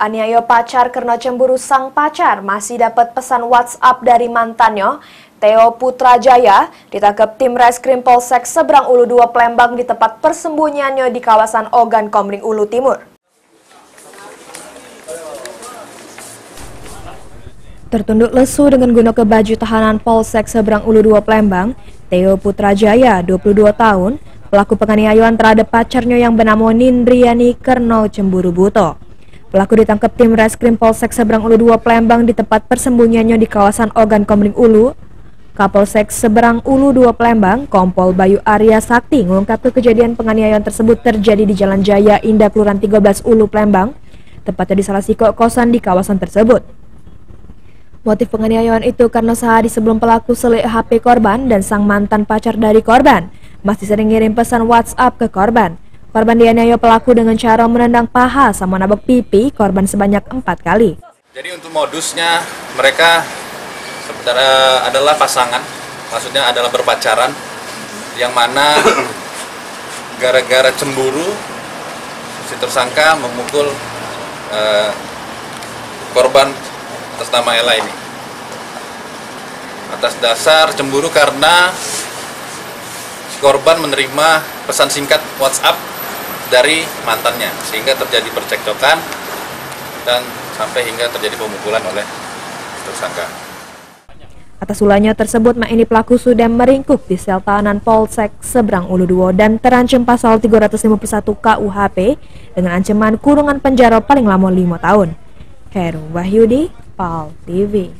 Aniaya pacar karena cemburu sang pacar masih dapat pesan WhatsApp dari mantannya. Theo Putrajaya ditangkap tim Reskrim Polsek Seberang Ulu 2 Palembang di tempat persembunyiannya di kawasan Ogan Komering Ulu Timur. Tertunduk lesu dengan guna ke baju tahanan Polsek Seberang Ulu 2 Palembang, Theo Putrajaya, 22 tahun, pelaku penganiayaan terhadap pacarnya yang bernama Nindriani karena cemburu buta. Pelaku ditangkap tim Reskrim Polsek Seberang Ulu 2 Palembang di tempat persembunyiannya di kawasan Ogan Komering Ulu. Kapolsek Seberang Ulu 2 Palembang, Kompol Bayu Arya Sakti mengungkap kejadian penganiayaan tersebut terjadi di Jalan Jaya Indah Kelurahan 13 Ulu Palembang, tepatnya di salah satu kosan di kawasan tersebut. Motif penganiayaan itu karena sehari sebelum pelaku selik HP korban dan sang mantan pacar dari korban masih sering ngirim pesan WhatsApp ke korban. Korban dianiaya pelaku dengan cara menendang paha sama nabok pipi korban sebanyak 4 kali. Jadi untuk modusnya mereka sebenarnya adalah pasangan, maksudnya adalah berpacaran, yang mana gara-gara cemburu si tersangka memukul korban atas nama Ella ini. Atas dasar cemburu karena si korban menerima pesan singkat WhatsApp dari mantannya, sehingga terjadi percekcokan dan sampai hingga terjadi pemukulan oleh tersangka. Atas ulahnya tersebut, ini pelaku sudah meringkuk di sel tahanan Polsek Seberang Ulu 2 dan terancam pasal 351 KUHP dengan ancaman kurungan penjara paling lama 5 tahun. Heru Wahyudi, PAL TV.